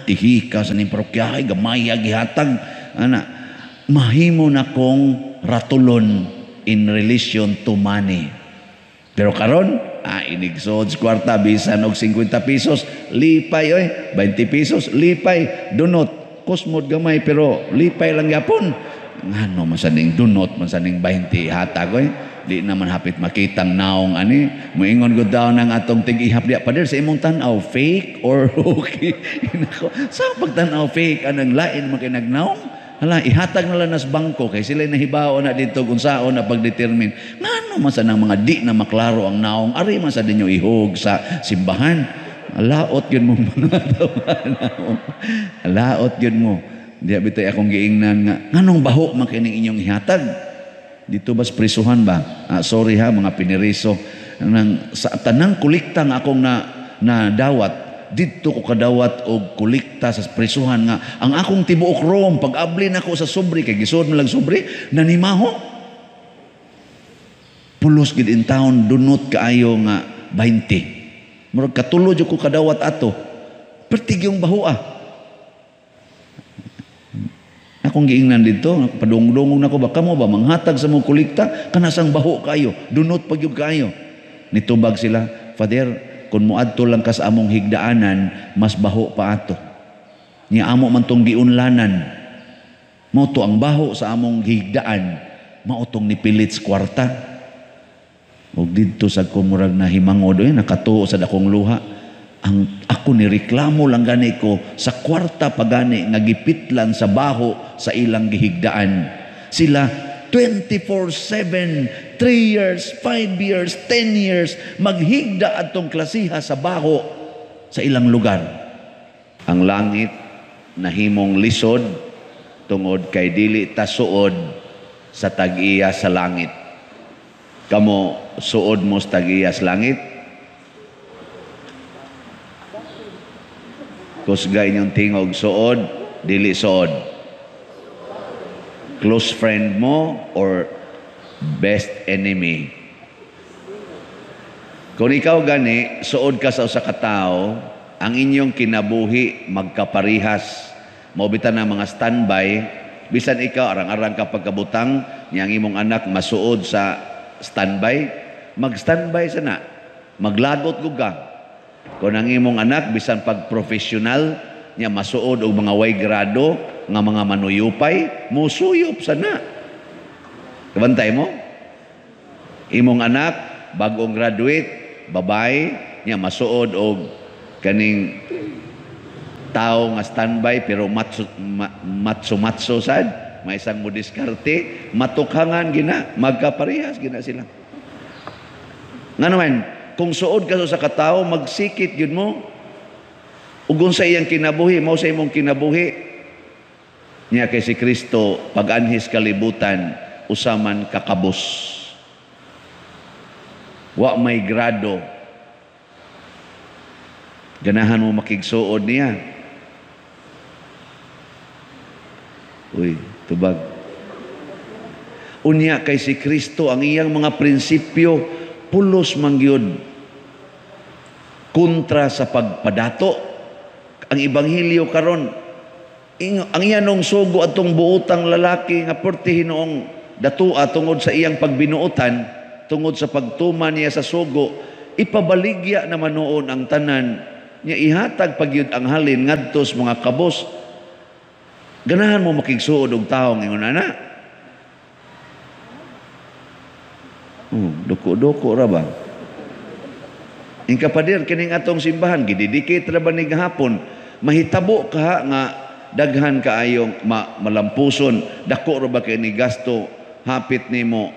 ihika sa ning parokyahay, gamaya gihatag. Ana, mahimo na kong ratulon in relation to money. Pero karon, inigsod sa kwarta, bisan og 50 pesos, lipay oy, 20 pesos, lipay, dunot. Kusmod gamay pero lipay lang yapon. Ngano man saning dunot, man saning 20 hatag oy. Di naman hapit makitang naong ani. Moingon gud daw nang atong tig-ihap diya. Pader sa imong tan-aw fake or okay. Sa pagtan-aw fake anang lain man kay nagnaong. Hala, ihatag na lang nas bangko kay sila nahibao na dito kung saon na pagdetermine. Ngano man sa nang mga di na maklaro ang naong, ari man sa dinyo ihog sa simbahan. Alaot yun mo mga naong. Alaot yun mo. Di bitay akong giingnan nga, nganong baho man kining inyong ihatag? Dito ba sa prisuhan ba? Sorry ha, mga piniriso. Sa tanang kulikta nga akong na dawat, dito ko kadawat og kulikta sa prisuhan nga ang akong tibuok rom pag abli nako sa sobri kay gisod man lang sobri nanimaho pulos gid in town dunot kaayo nga 20 murag katulo jud ko kadawat ato pertig yung baho akong giingnan dito padungdungog nako ba kamo ba manghatag sa mong kulikta kanasang baho kaayo dunot pag yung kaayo nitubag sila Father kung muadto lang ka sa among higdaanan, mas baho pa ato. Ni amo man tong giunlanan. Mao to ang baho sa among higdaan, mao tong nipilit sa kwarta. Ug didto sa kumurag na himangod nakatuo sa dakong luha. Ang ako ni reklamo lang gani ko sa kwarta pagani nga gipitlan sa baho sa ilang gihigdaan. Sila 24/7, 3 years, 5 years, 10 years, maghigda atong klasiha sa baho sa ilang lugar. Ang langit nahimong lisod tungod kay dili ta suod sa tag-iya sa langit. Kamo suod mo sa tag-iya sa langit? Kusgay niyong tingog suod, dili suod. Close friend mo or best enemy. Kung ikaw gani, suod ka sa usa ka tawo, ang inyong kinabuhi magkaparihas. Maobitan ng mga standby, bisan ikaw arang-arang ka pagkabutang, niyang imong anak masuod sa standby, mag-standby sana. Maglagot ka. Kung ang imong anak bisan pag professional, niya masuod og mga way grado nga mga manuyupay, musuyop sana. Kabantay mo? Imong anak, bagong graduate, babae, niya masuod og kaning tao nga standby pero matso sad, may isang mo diskarte, matukhangan gina, magkaparehas gina sila. Nga naman, kung suod ka sa katao, magsikit yun mo, ugon sa iyang kinabuhi, mao sa imong kinabuhi, niya kay si Kristo pag-anhis kalibutan usaman kakabos. Wa may grado. Ganahan mo makigsuod niya. Uy, tubag. Unya kay si Kristo ang iyang mga prinsipyo pulos mangyud kontra sa pagpadato. Ang ebanghelyo karon ang iyanong sugo atong buotang lalaki nga porti hinoong datua tungod sa iyang pagbinuotan tungod sa pagtuman niya sa sugo, ipabaligya naman noon ang tanan niya, ihatag pagyud ang halin ngadtos mga kabos. Ganahan mo makigsuod og taong ingon ana. Doko-doko ra ba? Ingkapadir kining atong simbahan gididikit ra ba ni gahapon, mahitabo ka nga daghan kaayong malampuson, dako ra ba kay ni gasto, hapit nimo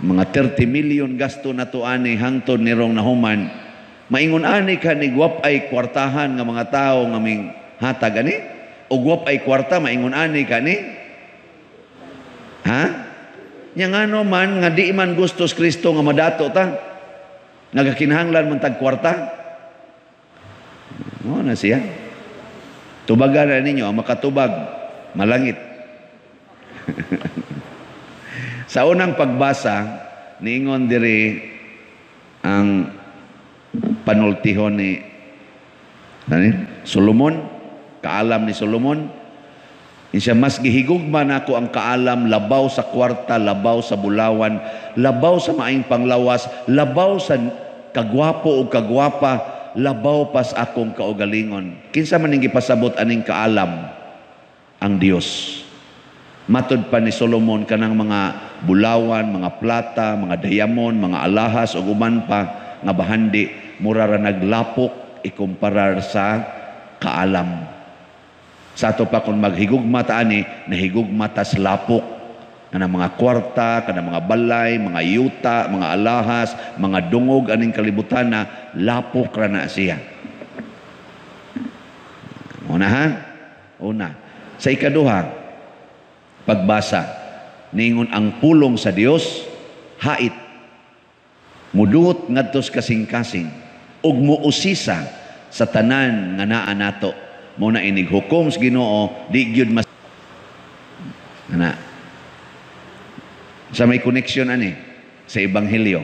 mga 30 million gasto na to ani hangtod nirong nahuman. Maingon ani ka ni gwapay kwartahan nga mga tao nga ming hatag ani, o gwapay kwarta maingon ani ka ni ha? Nya ngano man nga di man gustos Kristo nga madato ta, nagakinahanglan man tag kwarta. Na siya. Tubagan na ninyo, ang makatubag, malangit. Sa unang pagbasa, niingon diri ang panultihon ni Solomon, kaalam ni Solomon. Siya, mas gihigugma nako ang kaalam, labaw sa kwarta, labaw sa bulawan, labaw sa maing panglawas, labaw sa kagwapo o kagwapa, labaw pas akong kaugalingon. Kinsa man ning gipasabot aning kaalam? Ang Dios. Matod pa ni Solomon kanang mga bulawan, mga plata, mga diamond, mga alahas ug uman pa nga bahandi mura ra naglapok ikumparar sa kaalam. Sa ato pa kung maghigugma ta ani, nahigugma ta sa lapok kanang mga kwarta, kanang mga balay, mga yuta, mga alahas, mga dungog aning kalibutan na lapok ra na siya. Una ha? Una. Sa ikaduha, pagbasa, ningon ang pulong sa Dios hait, mudut ngadtos kasing-kasing ug muusisa sa tanan nga naa nato. Muna inig hukom sa Ginoo, di gyud mas ana. Sa may connection ani sa ebanghelyo,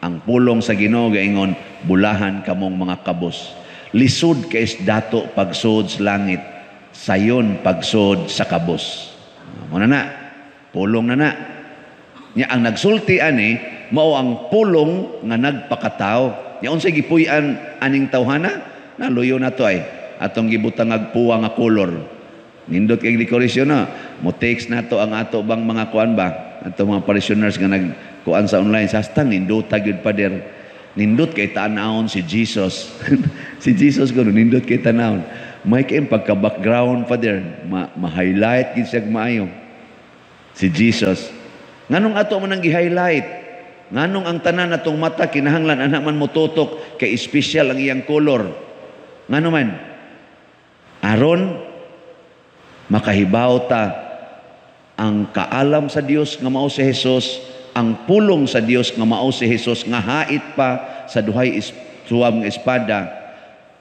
ang pulong sa Ginoo gaingon, bulahan kamong mga kabos. Lisod kay dato pagsud sa langit, sayon pagsud sa kabos. Muna na, pulong na. Nya ang nagsulti ani mao ang pulong nga nagpakatao. Nya unsay gipuy-an aning tawhana? Naluyo na to ay atong gibutang agpuwa nga kolor. Nindot kay dekorasyon na. Mo text na to ang ato bang mga kuan ba? Ato mga parishioners nga nagkuan sa online. Sastang nindot tagid pa der. Nindot kay tanawon si Jesus. Si Jesus ko nindot kay tanawon. May kay pagka-background pa der. Ma-highlight gid siya maayo. Si Jesus. Nganong ato man ang gi-highlight? Nganong ang tanan atong mata kinahanglan ana man motutok kay special ang iyang kolor. Ngano man? Aron makahibaw ta ang kaalam sa Dios nga mao si Jesus, ang pulong sa Dios nga mao si Jesus nga hait pa sa duhay suwam nga espada,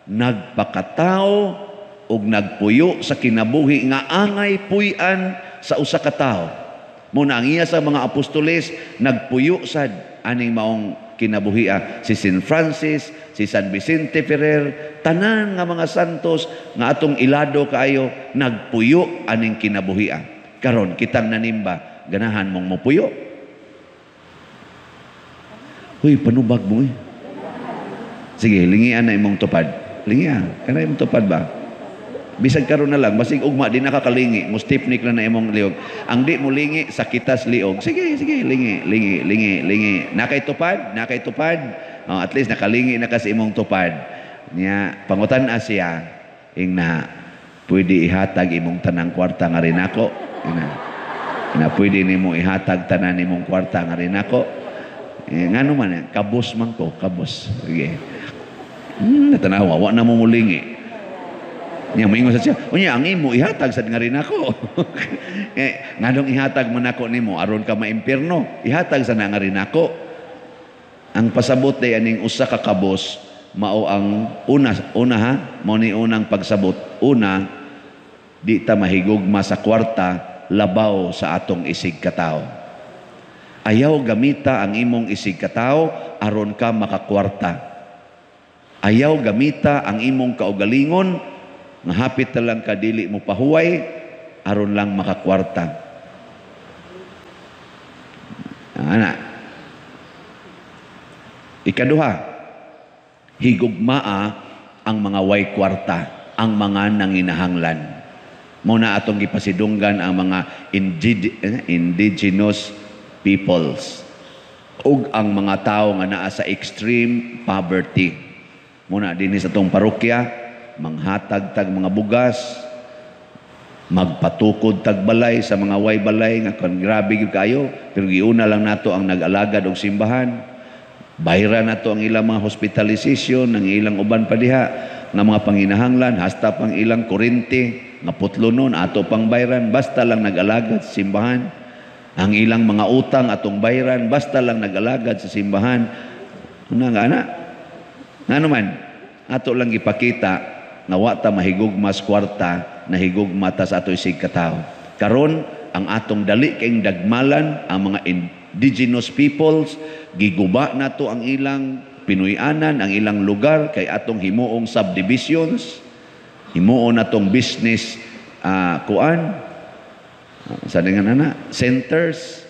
nagpakatao ug nagpuyo sa kinabuhi nga angay puy-an sa usa ka tawo. Muna ang iya sa mga apostoles nagpuyo sad aning maong kinabuhia, si St. Francis, si San Vicente Ferrer, tanan nga mga santos nga atong ilado kaayo nagpuyo aning kinabuhia. Karon kitang nanimba, ganahan mong mopuyo. Huy, panubag mo eh. Sige, lingian na imong tupad. Lingian, kana imong tupad ba? Bisag karon na lang, basig ugma di nakakalingi, mo stiffnik na imong liog. Ang di mo lingi sa kitas liog. Sige, lingi. Nakay tupad. At least nakalingi na kasi imong tupad. Nya pangutan siya ing na pwede ihatag imong tanang kwarta nga rin ako. Na pwede nimo ihatag tanan imong kwarta nga rin ako. Ngano man kabos man ko, kabos. Sige. Natanawa, wa na mo mulingi. Niya moingon sa siya, unya ang imo ihatag sad nga rin ako. Nganong ihatag man ako nimo aron ka maimpierno, ihatag sa nga rin ako. Ang pasabot day aning usa ka kabos mao ang una ha, mao ni unang pagsabot. Una, di ta mahigugma sa kwarta labaw sa atong isig katao. Ayaw gamita ang imong isig katao aron ka makakwarta. Ayaw gamita ang imong kaugalingon nga hapit na lang kadili mo pahuway aron lang makakwarta. Ana, Ikaduha, higugmaa ang mga way kwarta, ang mga nanginahanglan. Muna atong gipasidunggan ang mga indigenous peoples ug ang mga tao nga naa sa extreme poverty. Muna din sa itong parokya, manghatag-tag mga bugas, magpatukod tagbalay sa mga way balay nga kan grabe gyud kayo, pero giuna lang nato ang nag-alagad og simbahan. Bayra nato ang ilang mga hospitalization, ang ilang uban pa diha nga mga panginahanglan, hasta pang ilang kurente nga putlonon ato pang bayran basta lang nag-alagad sa simbahan. Ang ilang mga utang atong bayran basta lang nag-alagad sa simbahan. Una nga ana. Nga naman, ato lang ipakita nga wa ta mahigugma sa kwarta, nahigugma ta sa ato isig katao. Karon ang atong dali kayong dagmalan ang mga indigenous peoples, giguba nato ang ilang pinuyanan, ang ilang lugar kay atong himuong subdivisions, himuon natong business sa dengan centers,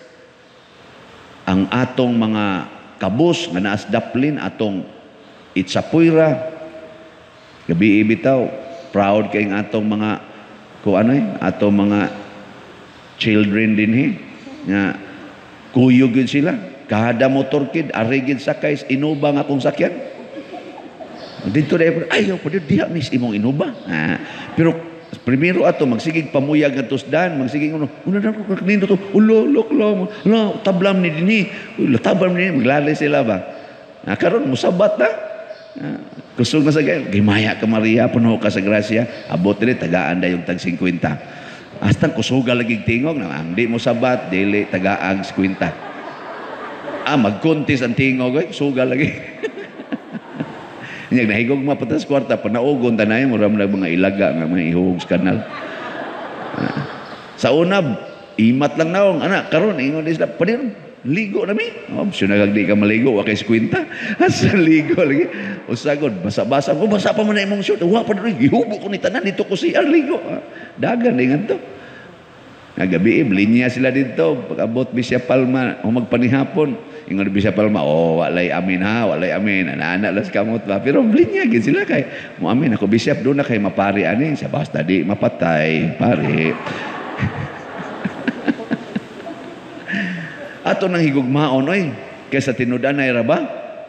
ang atong mga kabus nga naas daplin atong itsapuira, gabi bitaw, proud kay ng atong mga atong mga children din nga kuyog yun sila, kada motorkid arigid sakay inuba nga akong sakyan dito na ayaw pa diha mis imong inuba pero primero ato magsigig pamuyag nga tusdan, magsigig una na ko kanino to ulolok tablam ni dinhi tablam ni maglalay sila ba karon musabat na kusog na sa gaya gimaya ka Maria puno ka sa grasya abot dili tagaan dayong tag 50 hasta kusuga lagi tingog na ang di mo sabat dili tagaang 50 magkontis ang tingog suga lagi Nyag nahigog mapatas kwarta panaugon tanay mo ram mga ilaga nga mga ihugog sa kanal. Sa unab imat lang naong ana karon ingon isla padir ligo na mi. Option na di ka maligo wa kay 50. Asa ligo lagi. Usagod basa-basa ko basa pa man na imong shoot. Wa pa rin gihubo ko ni tanan dito ko siya ligo. Dagan ingan to. Nagabi linya sila dito pag-abot Bisya Palma o magpanihapon. Ingon Bisya Palma, walay amin walay amin. Ana-ana las kamot ba. Pero linya gid sila kay mo amin ako Bishop do na kay mapari ani sa basta di mapatay pare. Ato nang higugmaon oy kaysa tinud-anay ra ba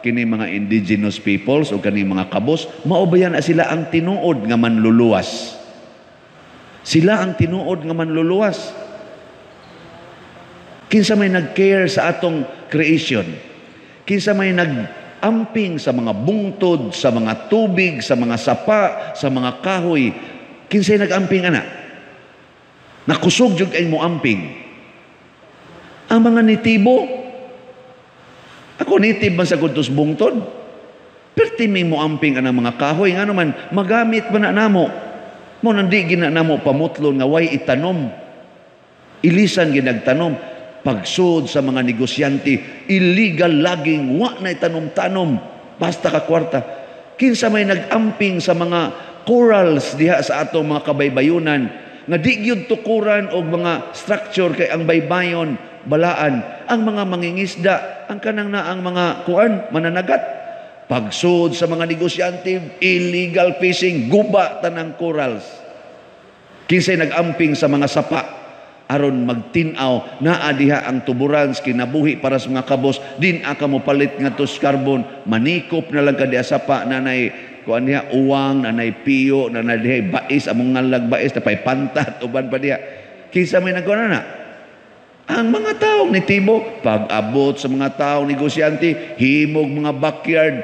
kini mga indigenous peoples o kani mga kabos maubayan sila ang tinuod nga manluluwas. Sila ang tinuod nga manluluwas. Kinsa may nag-care sa atong creation. Kinsa may nag-amping sa mga bungtod, sa mga tubig, sa mga sapa, sa mga kahoy. Kinsay nag-amping ana? Nakusog jud ay mo amping. Ang mga nitibo. Ako nitib man sa kuntos bungtod. Pertiming mo amping anang mga kahoy nga naman magamit man na namo. Mo nandi gina namo pamutlon nga way itanom. Ilisan ginagtanom. Pagsud sa mga negosyante, illegal laging wa na itanom-tanom basta ka kwarta. Kinsa may nag-amping sa mga corals diha sa atong mga kabaybayunan nga di gyud tukuran og mga structure kay ang baybayon balaan ang mga mangingisda ang kanang naang mga mananagat. Pagsud sa mga negosyante, illegal fishing, guba tanang corals. Kinsay nag-amping sa mga sapa aron magtinaw naa diha ang tuburan kinabuhi para sa mga kabos din aka mo palit nga tos carbon manikop na lang kadi sapa nanay kuan diha uwang nanay piyo nanay diha bais among ngalag bais tapay pantat uban pa diha kinsa may nagkuan na ang mga taong nitibo pag-abot sa mga taong negosyante himog mga backyard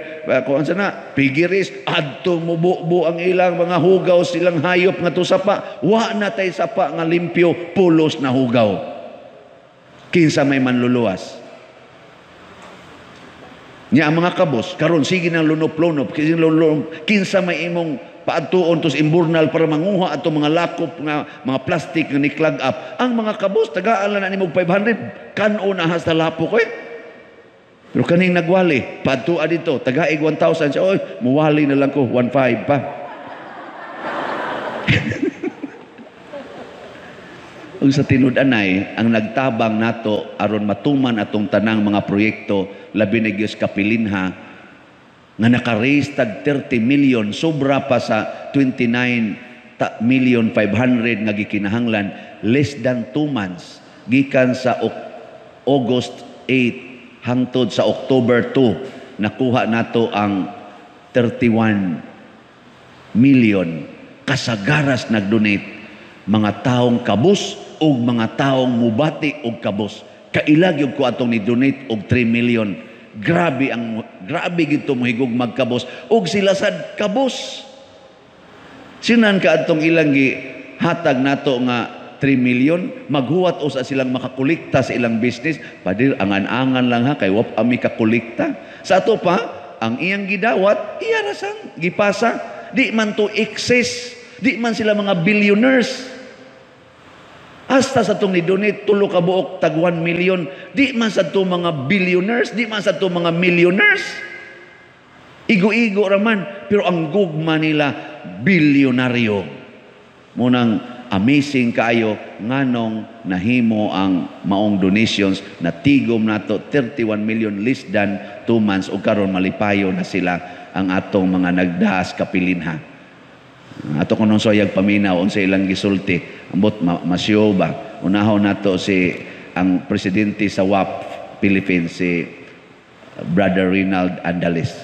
kuan sana pigiris adto mububo ang ilang mga hugaw silang hayop nga to sapa wa na tay sapa nga limpyo pulos na hugaw kinsa may manluluwas nya ang mga kabos karon sige nang lunop-lunop kinsa may imong paadtuon tos imburnal para manguha ato mga lakop nga mga plastic nga ni-clog up ang mga kabos tagaan lang na nimog 500 kanon ahas sa lapok pero kaning nagwali paadtua dito tagaig 1,000 siya oy muwali na lang ko 1,500 pa ug sa tinud-anay ang nagtabang nato aron matuman atong tanang mga proyekto labi na gyud kapilinha nga naka-raise tag 30 million, sobra pa sa 29,500,000 nga gikinahanglan, less than 2 months gikan sa August 8 hangtod sa October 2 nakuha nato ang 31 million. Kasagaras nagdonate mga taong kabus o mga taong mubati og kabus. Kailag yung ko atong ni-donate og 3 million. Grabe gito mohigog magkabos og sila sad kabos. Sinan ka atong ilang hatag nato nga 3 million, maghuwat usa silang makakolekta sa ilang business. Padir angan-angan lang ha kay wap ami kakolekta. Sa ato pa ang iyang gidawat iya rasang gipasa. Di man to excess, di man sila mga billionaires. Hasta sa itong ni-donate, 3 ka buok, tag 1 million. Di man sa itong mga billionaires, di man sa itong mga millionaires. Igo-igo raman. Pero ang gugma nila, bilyonaryo. Munang amazing kaayo, nganong nahimo ang maong donations na tigom nato 31 million less than 2 months o karon malipayo na sila ang atong mga nagdaas kapilinha. Ato ko nung soyag paminaw unsa ilang gisulti ambot masyo ba unahon nato si ang presidente sa WAP Philippines si Brother Rinald Andales.